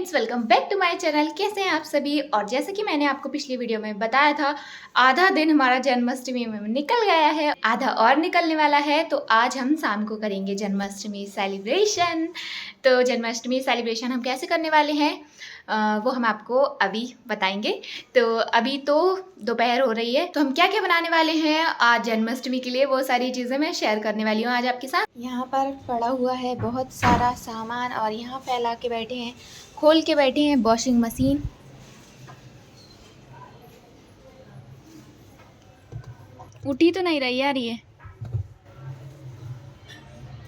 Friends, welcome back to my channel. कैसे हैं आप सभी। और जैसे कि मैंने आपको पिछली वीडियो में बताया था, आधा दिन हमारा जन्माष्टमी में निकल गया है, आधा और निकलने वाला है। तो आज हम शाम को करेंगे जन्माष्टमी सेलिब्रेशन। तो जन्माष्टमी सेलिब्रेशन हम कैसे करने वाले हैं वो हम आपको अभी बताएंगे। तो अभी तो दोपहर हो रही है, तो हम क्या क्या बनाने वाले हैं आज जन्माष्टमी के लिए वो सारी चीज़ें मैं शेयर करने वाली हूँ आज आपके साथ। यहाँ पर पड़ा हुआ है बहुत सारा सामान और यहाँ फैला के बैठे हैं, खोल के बैठे हैं वॉशिंग मशीन। उठी तो नहीं रही यार ये।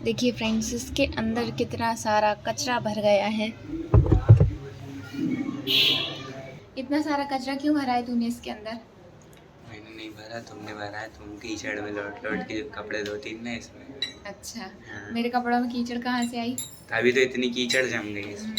देखिए फ्रेंड्स, इसके अंदर कितना सारा कचरा भर गया है। इतना सारा कचरा क्यों भरा है तूने इसके अंदर? मैंने नहीं भरा, तुमने भरा है। तुम कीचड़ में लौट लौट के कपड़े धोती ना इसमें। अच्छा हाँ। मेरे कपड़ों में कीचड़ कहाँ से आई? अभी तो इतनी कीचड़ जम गई इसमें।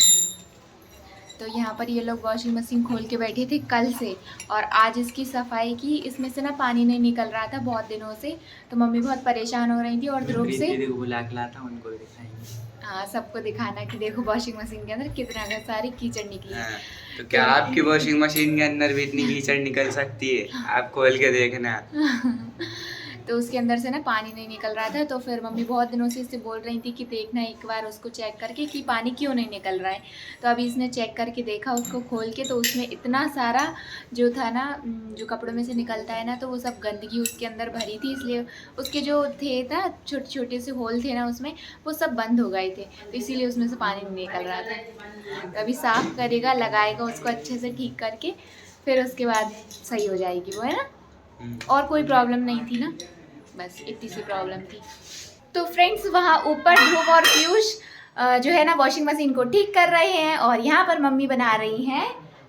तो यहाँ पर ये लोग वॉशिंग मशीन खोल के बैठे थे कल से, और आज इसकी सफाई की। इसमें से ना पानी नहीं निकल रहा था बहुत दिनों से, तो मम्मी बहुत परेशान हो रही थी। और ध्रुव से दीदी को बुला के लाता, उनको भी दिखाएंगे। हाँ, सबको दिखाना कि देखो वॉशिंग मशीन के अंदर कितना सारी कीचड़ निकली है। हाँ, तो क्या आपकी वॉशिंग मशीन के अंदर भी इतनी कीचड़ निकल सकती है? आप खोल के देखना। तो उसके अंदर से ना पानी नहीं निकल रहा था, तो फिर मम्मी बहुत दिनों से इससे बोल रही थी कि देखना एक बार उसको चेक करके कि पानी क्यों नहीं निकल रहा है। तो अभी इसने चेक करके देखा उसको खोल के, तो उसमें इतना सारा जो था ना, जो कपड़ों में से निकलता है ना, तो वो सब गंदगी उसके अंदर भरी थी। इसलिए उसके जो थे ना छोटे छोटे से होल थे ना उसमें, वो सब बंद हो गए थे, तो इसीलिए उसमें से पानी नहीं निकल रहा था। तो अभी साफ़ करेगा, लगाएगा उसको अच्छे से ठीक करके, फिर उसके बाद सही हो जाएगी वो, है ना। और कोई प्रॉब्लम नहीं थी ना, बस इतनी सी प्रॉब्लम थी। तो फ्रेंड्स, वहाँ ऊपर ध्रुव और पीयूष जो है ना वॉशिंग मशीन को ठीक कर रहे हैं, और यहाँ पर मम्मी बना रही हैं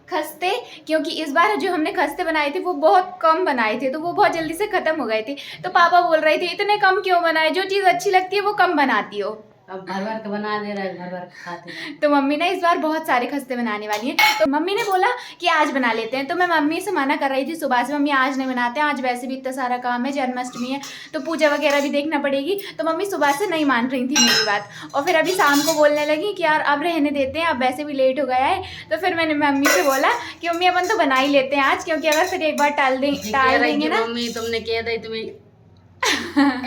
खस्ते। क्योंकि इस बार जो हमने खस्ते बनाए थे वो बहुत कम बनाए थे, तो वो बहुत जल्दी से ख़त्म हो गए थे। तो पापा बोल रहे थे इतने कम क्यों बनाए, जो चीज़ अच्छी लगती है वो कम बनाती हो। अब भर भर के बना दे रहा है, भर भर के खाते हैं। तो मम्मी ने इस बार बहुत सारे खस्ते बनाने वाली हैं। तो मम्मी ने बोला कि आज बना लेते हैं, तो मैं मम्मी से मना कर रही थी सुबह से, मम्मी आज नहीं बनाते हैं, आज वैसे भी इतना सारा काम है, जन्माष्टमी है तो पूजा वगैरह भी देखना पड़ेगी। तो मम्मी सुबह से नहीं मान रही थी मेरी बात, और फिर अभी शाम को बोलने लगी कि यार अब रहने देते हैं, अब वैसे भी लेट हो गया है। तो फिर मैंने मम्मी से बोला कि मम्मी अपन तो बना ही लेते हैं आज, क्योंकि अगर फिर एक बार टाल देंगे ना। मम्मी तुमने कह दी, तुम्हें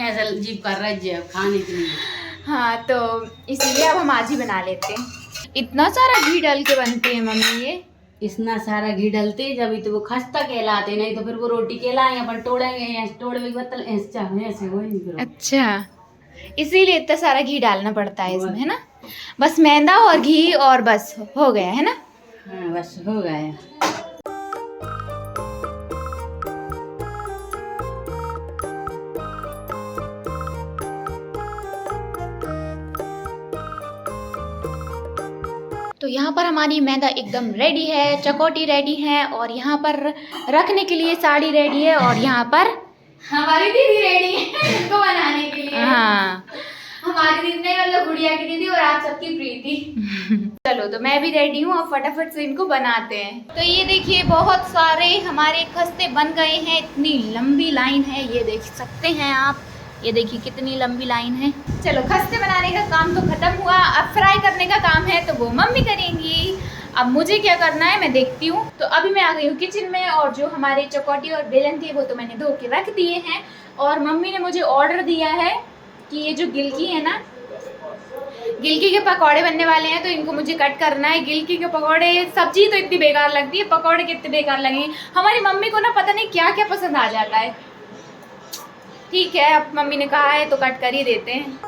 ऐसा जीप कर रहा है खाने के लिए। हाँ, तो इसीलिए अब हम आज ही बना लेते हैं। इतना सारा घी डाल के बनते हैं मम्मी ये। इतना सारा घी डालते जब तो वो खस्ता कहलाते, नहीं तो फिर वो रोटी कहलाएंगे। अपन तोड़ेंगे, तोड़ने के बाद ऐसे हो नहीं फिर। अच्छा, इसीलिए इतना सारा घी डालना पड़ता है इसमें, है ना। बस मैदा और घी और बस हो गया, है ना। हाँ, बस हो गया। तो यहाँ पर हमारी मैदा एकदम रेडी है, चकोटी रेडी है, और यहाँ पर रखने के लिए साड़ी रेडी है, और यहाँ पर हमारी दीदी रेडी है इसको बनाने के लिए। हाँ, हमारी दीदी नहीं, मतलब गुड़िया की दीदी और आप सबकी प्रीति। चलो, तो मैं भी रेडी हूँ, अब फटाफट से इनको बनाते हैं। तो ये देखिए बहुत सारे हमारे खस्ते बन गए हैं, इतनी लंबी लाइन है, ये देख सकते हैं आप। ये देखिए कितनी लंबी लाइन है। चलो, खस्ते बनाने का काम तो खत्म हुआ, अब फ्राई करने का काम है, तो वो मम्मी करेंगी। अब मुझे क्या करना है मैं देखती हूँ। तो अभी मैं आ गई हूँ किचन में, और जो हमारे चकोटी और बेलन थी वो तो मैंने धो के रख दिए हैं। और मम्मी ने मुझे ऑर्डर दिया है कि ये जो गिलकी है ना, गिलकी के पकौड़े बनने वाले हैं, तो इनको मुझे कट करना है। गिलकी के पकौड़े, सब्जी तो इतनी बेकार लगती है, पकौड़े कितने बेकार लगेंगे। हमारी मम्मी को ना पता नहीं क्या क्या पसंद आ जाता है। ठीक है, अब मम्मी ने कहा है तो कट कर ही देते हैं।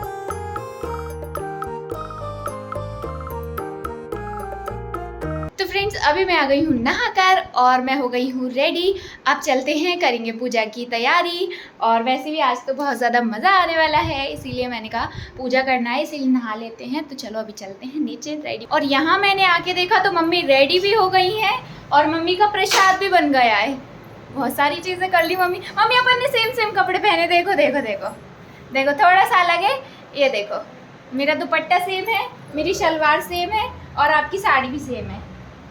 तो फ्रेंड्स, अभी मैं आ गई हूँ नहाकर, और मैं हो गई हूँ रेडी। अब चलते हैं, करेंगे पूजा की तैयारी। और वैसे भी आज तो बहुत ज़्यादा मज़ा आने वाला है, इसीलिए मैंने कहा पूजा करना है, इसीलिए नहा लेते हैं। तो चलो अभी चलते हैं नीचे रेडी। और यहाँ मैंने आके देखा तो मम्मी रेडी भी हो गई हैं, और मम्मी का प्रसाद भी बन गया है। बहुत सारी चीज़ें कर ली मम्मी। मम्मी अपन ने सेम सेम कपड़े पहने, देखो देखो देखो देखो, थोड़ा सा अलग है। ये देखो, मेरा दुपट्टा सेम है, मेरी शलवार सेम है, और आपकी साड़ी भी सेम है।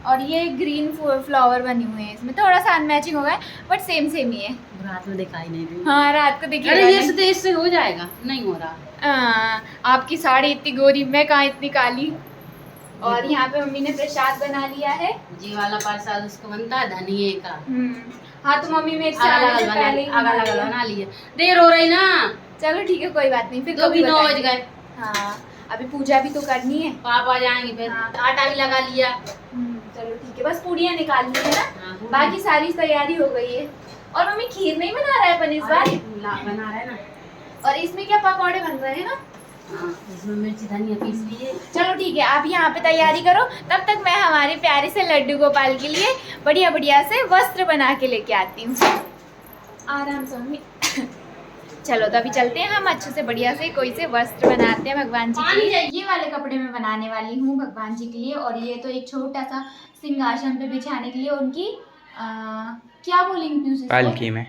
और ये ग्रीन फ्लावर बने हुए हैं, इसमें थोड़ा सा अनमैचिंग हो गया, बट सेम सेम ही है। रात में दिखाई नहीं दी। हाँ, रात को दिखेगा। अरे इससे हो जाएगा, नहीं हो रहा। आपकी साड़ी इतनी गोरी, मैं कहाँ इतनी काली। और यहाँ पे मम्मी ने प्रसाद बना लिया है। ये वाला प्रसाद उसको बनता है धनिये का। हाँ तो मम्मी मेरे से अलग बना लिया। देर हो रही ना। चलो ठीक है कोई बात नहीं, फिर तो भी 9 बज गए। हाँ अभी पूजा भी तो करनी है, पापा जाएंगे फिर। हाँ। आटा भी लगा लिया। चलो ठीक है, बस पूड़ियाँ निकालनी है ना। हाँ, बाकी सारी तैयारी हो गई है। और मम्मी खीर नहीं बना रहा है अपन इस बार? बना रहे ना। और इसमें क्या पकौड़े बन रहे हैं ना? हाँ, इसमें मिर्ची धनिया पीस लिए। चलो ठीक है, आप यहाँ पे तैयारी करो, तब तक मैं हमारे प्यारे से लड्डू गोपाल के लिए बढ़िया बढ़िया से वस्त्र बना के लेके आती हूँ। आराम से मम्मी। चलो तो अभी चलते हैं, हम अच्छे से बढ़िया से कोई से वस्त्र बनाते हैं भगवान जी के लिए। ये वाले कपड़े मैं बनाने वाली हूँ भगवान जी के लिए, और ये तो एक छोटा सा सिंहासन पे बिछाने के लिए उनकी क्या बोलेंगे पालकी में।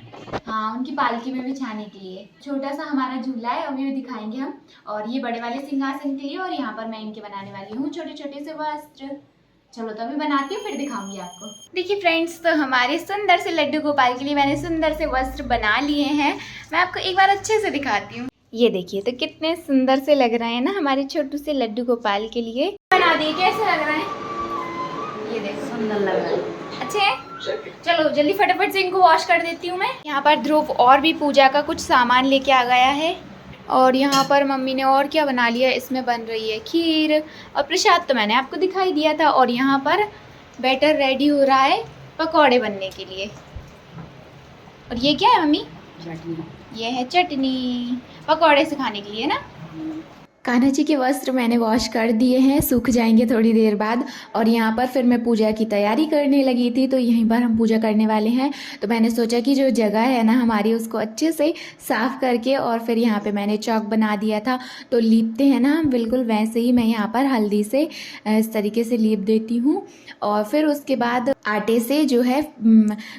हाँ उनकी पालकी में बिछाने के लिए छोटा सा हमारा झूला है, अभी भी दिखाएंगे हम। और ये बड़े वाले सिंहासन के लिए, और यहाँ पर मैं इनके बनाने वाली हूँ छोटे छोटे से वस्त्र। चलो तो अभी बनाती हूँ, फिर दिखाऊंगी आपको। देखिए फ्रेंड्स, तो हमारे सुंदर से लड्डू गोपाल के लिए मैंने सुंदर से वस्त्र बना लिए हैं। मैं आपको एक बार अच्छे से दिखाती हूँ। ये देखिए तो कितने सुंदर से लग रहे हैं ना हमारे छोटू से लड्डू गोपाल के लिए। बना दिए, कैसे लग रहा है? ये देखो सुंदर लग रहा है। अच्छे हैं? चलो जल्दी फटाफट से इनको वॉश कर देती हूँ मैं। यहाँ पर ध्रुव और भी पूजा का कुछ सामान लेके आ गया है, और यहाँ पर मम्मी ने और क्या बना लिया, इसमें बन रही है खीर, और प्रसाद तो मैंने आपको दिखाई दिया था। और यहाँ पर बैटर रेडी हो रहा है पकौड़े बनने के लिए। और ये क्या है मम्मी? चटनी। ये है चटनी, पकौड़े से खाने के लिए ना। कान्हा जी के वस्त्र मैंने वॉश कर दिए हैं, सूख जाएंगे थोड़ी देर बाद। और यहाँ पर फिर मैं पूजा की तैयारी करने लगी थी, तो यहीं पर हम पूजा करने वाले हैं। तो मैंने सोचा कि जो जगह है ना हमारी, उसको अच्छे से साफ़ करके, और फिर यहाँ पे मैंने चौक बना दिया था। तो लीपते हैं ना हम, बिल्कुल वैसे ही मैं यहाँ पर हल्दी से इस तरीके से लीप देती हूँ। और फिर उसके बाद आटे से जो है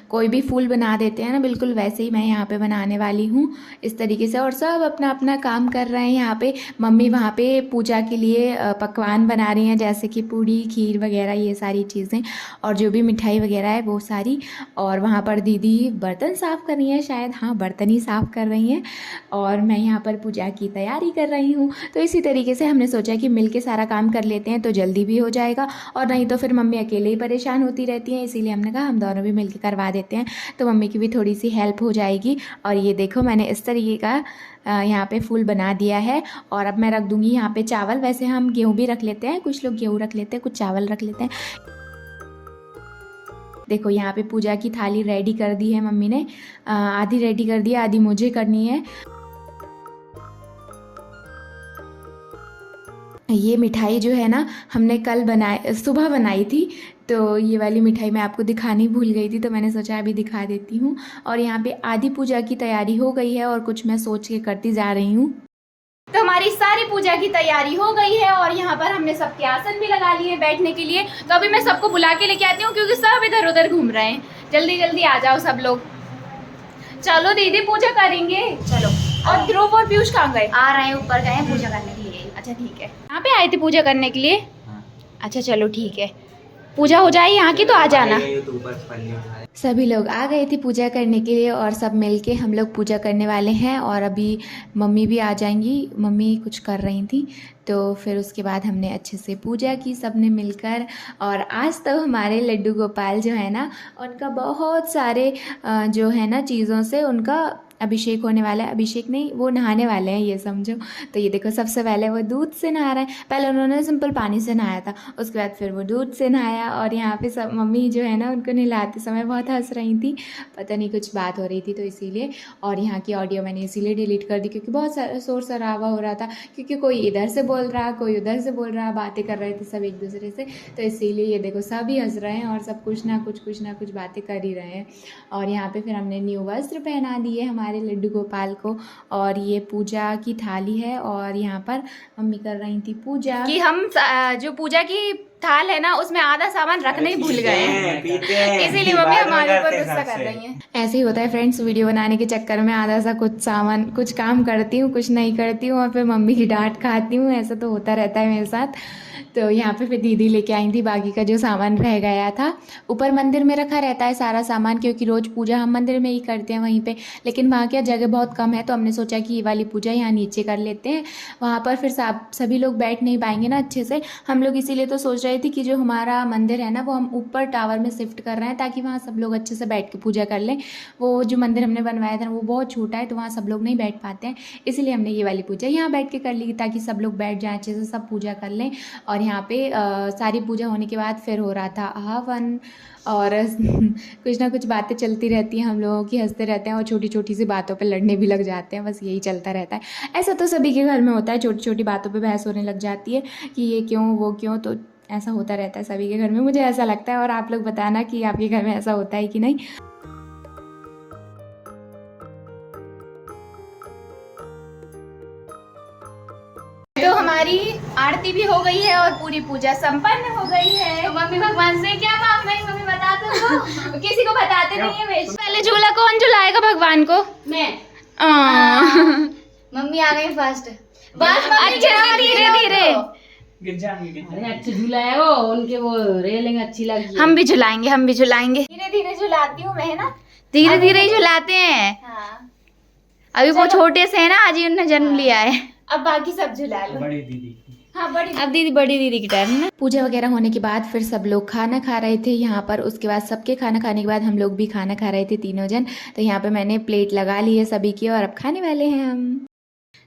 कोई भी फूल बना देते हैं ना, बिल्कुल वैसे ही मैं यहाँ पे बनाने वाली हूँ इस तरीके से। और सब अपना अपना काम कर रहे हैं यहाँ पे। मम्मी वहाँ पे पूजा के लिए पकवान बना रही हैं, जैसे कि पूड़ी, खीर वगैरह, ये सारी चीज़ें, और जो भी मिठाई वगैरह है वो सारी। और वहाँ पर दीदी बर्तन साफ़ कर रही हैं, शायद हाँ बर्तन ही साफ़ कर रही हैं। और मैं यहाँ पर पूजा की तैयारी कर रही हूँ। तो इसी तरीके से हमने सोचा कि मिल के सारा काम कर लेते हैं, तो जल्दी भी हो जाएगा, और नहीं तो फिर मम्मी अकेले ही परेशान होती रहती हैं। इसीलिए हमने कहा हम दोनों भी मिल के करवा देते हैं, तो मम्मी की भी थोड़ी सी हेल्प हो जाएगी। और ये देखो मैंने इस तरीके का यहाँ पे फूल बना दिया है। और अब मैं रख दूँगी यहाँ पे चावल। वैसे हम गेहूँ भी रख लेते हैं, कुछ लोग गेहूँ रख लेते हैं, कुछ चावल रख लेते हैं। देखो यहाँ पे पूजा की थाली रेडी कर दी है मम्मी ने, आधी रेडी कर दी है, आधी मुझे करनी है। ये मिठाई जो है ना हमने कल सुबह बनाई थी, तो ये वाली मिठाई मैं आपको दिखानी भूल गई थी, तो मैंने सोचा अभी दिखा देती हूँ। और यहाँ पे आधी पूजा की तैयारी हो गई है, और कुछ मैं सोच के करती जा रही हूँ। तो हमारी सारी पूजा की तैयारी हो गई है, और यहाँ पर हमने सबके आसन भी लगा लिए हैं बैठने के लिए। तो अभी मैं सबको बुला के लेके आती हूँ, क्योंकि सब इधर उधर घूम रहे हैं। जल्दी जल्दी आ जाओ सब लोग। चलो दीदी पूजा करेंगे। चलो। और ध्रुव और पीयूष कहाँ गए? आ रहे हैं, ऊपर गए हैं पूजा करने के लिए। अच्छा ठीक है, यहाँ पे आए थे पूजा करने के लिए? अच्छा चलो ठीक है, पूजा हो जाए यहाँ की तो आ जाना। सभी लोग आ गए थे पूजा करने के लिए, और सब मिलके हम लोग पूजा करने वाले हैं। और अभी मम्मी भी आ जाएंगी, मम्मी कुछ कर रही थी, तो फिर उसके बाद हमने अच्छे से पूजा की सबने मिलकर। और आज तो हमारे लड्डू गोपाल जो है ना, उनका बहुत सारे जो है ना चीज़ों से उनका अभिषेक होने वाला है। अभिषेक नहीं, वो नहाने वाले हैं, ये समझो। तो ये देखो सबसे पहले वो दूध से नहा रहे हैं। पहले उन्होंने सिंपल पानी से नहाया था, उसके बाद फिर वो दूध से नहाया। और यहाँ पे सब मम्मी जो है ना उनको नहलाते समय बहुत हंस रही थी, पता नहीं कुछ बात हो रही थी तो इसीलिए। और यहाँ की ऑडियो मैंने इसीलिए डिलीट कर दी, क्योंकि बहुत सारा शोर शराबा हो रहा था, क्योंकि कोई इधर से बोल रहा, कोई उधर से बोल रहा, बातें कर रहे थे सब एक दूसरे से। तो इसीलिए ये देखो सभी हंस रहे हैं, और सब कुछ ना कुछ बातें कर ही रहे हैं। और यहाँ पे फिर हमने न्यू वस्त्र पहना दिए हमारे लड्डू गोपाल को। और ये पूजा की थाली है, और यहाँ पर मम्मी कर रही थी पूजा कि हम जो पूजा की थाल है ना उसमें आधा सामान रखने ही भूल गए हैं, इसीलिए मम्मी हमारे ऊपर गुस्सा कर रही हैं। ऐसे ही होता है फ्रेंड्स, वीडियो बनाने के चक्कर में आधा सा कुछ काम करती हूँ, कुछ नहीं करती हूँ, और फिर मम्मी की डांट खाती हूँ। ऐसा तो होता रहता है मेरे साथ। तो यहाँ पे फिर दीदी लेके आई थी बाकी का जो सामान रह गया था। ऊपर मंदिर में रखा रहता है सारा सामान, क्योंकि रोज़ पूजा हम मंदिर में ही करते हैं वहीं पे, लेकिन वहाँ क्या जगह बहुत कम है, तो हमने सोचा कि ये वाली पूजा यहाँ नीचे कर लेते हैं। वहाँ पर फिर सभी लोग बैठ नहीं पाएंगे ना अच्छे से, हम लोग इसीलिए तो सोच रहे थे कि जो हमारा मंदिर है ना वो हम ऊपर टावर में शिफ्ट कर रहे हैं, ताकि वहाँ सब लोग अच्छे से बैठ के पूजा कर लें। वो जो मंदिर हमने बनवाया था वो बहुत छोटा है, तो वहाँ सब लोग नहीं बैठ पाते हैं, इसलिए हमने ये वाली पूजा यहाँ बैठ के कर ली, ताकि सब लोग बैठ जाएँ अच्छे से, सब पूजा कर लें। और यहाँ पे सारी पूजा होने के बाद फिर हो रहा था हवन, और कुछ ना कुछ बातें चलती रहती हैं हम लोगों की, हंसते रहते हैं और छोटी छोटी सी बातों पे लड़ने भी लग जाते हैं, बस यही चलता रहता है। ऐसा तो सभी के घर में होता है, छोटी छोटी बातों पे बहस होने लग जाती है कि ये क्यों वो क्यों, तो ऐसा होता रहता है सभी के घर में, मुझे ऐसा लगता है। और आप लोग बताना कि आपके घर में ऐसा होता है कि नहीं। तो हमारी आरती भी हो गई है और पूरी पूजा संपन्न हो गई है। तो मम्मी भगवान से क्या मांगना है मम्मी बता दो। किसी को बताते नहीं है बेच। पहले झूला कौन झुलाएगा भगवान को? मैं। मम्मी आ गई फर्स्ट। बस अच्छा धीरे धीरे। अरे अच्छे झूला है वो, उनके वो रेलिंग अच्छी लगी। हम भी झुलाएंगे, हम भी झुलाएंगे। धीरे धीरे झुलाती हूँ मैं, है ना, धीरे धीरे ही झुलाते हैं। हाँ। अभी वो छोटे से है ना, आज ही उन्होंने जन्म लिया है। अब बाकी सब झुला लो। बड़ी दीदी। हाँ बड़ी दीदी की टाइम है। पूजा वगैरह होने के बाद फिर सब लोग खाना खा रहे थे यहाँ पर। उसके बाद सबके खाना खाने के बाद हम लोग भी खाना खा रहे थे तीनों जन। तो यहाँ पे मैंने प्लेट लगा ली है सभी की और अब खाने वाले हैं हम।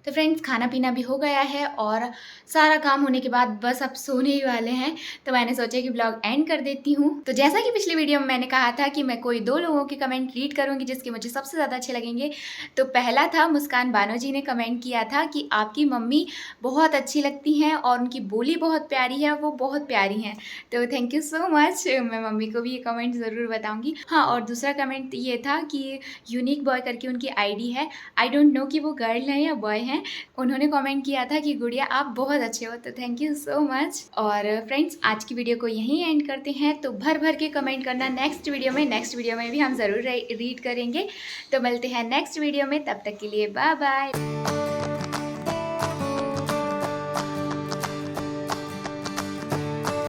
तो फ्रेंड्स खाना पीना भी हो गया है और सारा काम होने के बाद बस अब सोने ही वाले हैं। तो मैंने सोचा कि ब्लॉग एंड कर देती हूँ। तो जैसा कि पिछली वीडियो में मैंने कहा था कि मैं कोई 2 लोगों के कमेंट रीड करूँगी जिसके मुझे सबसे ज़्यादा अच्छे लगेंगे। तो पहला था मुस्कान बानो जी ने कमेंट किया था कि आपकी मम्मी बहुत अच्छी लगती हैं और उनकी बोली बहुत प्यारी है, वो बहुत प्यारी हैं। तो थैंक यू सो मच, मैं मम्मी को भी ये कमेंट ज़रूर बताऊँगी। हाँ, और दूसरा कमेंट ये था कि यूनिक बॉय करके उनकी ID है, आई डोंट नो कि वो गर्ल है या बॉय है। उन्होंने कमेंट किया था कि गुड़िया आप बहुत अच्छे हो। तो थैंक यू सो मच। और फ्रेंड्स आज की वीडियो को यहीं एंड करते हैं। तो भर भर के कमेंट करना नेक्स्ट वीडियो में भी हम ज़रूर रीड करेंगे। तो मिलते हैं नेक्स्ट वीडियो में, तब तक के लिए बाय बाय।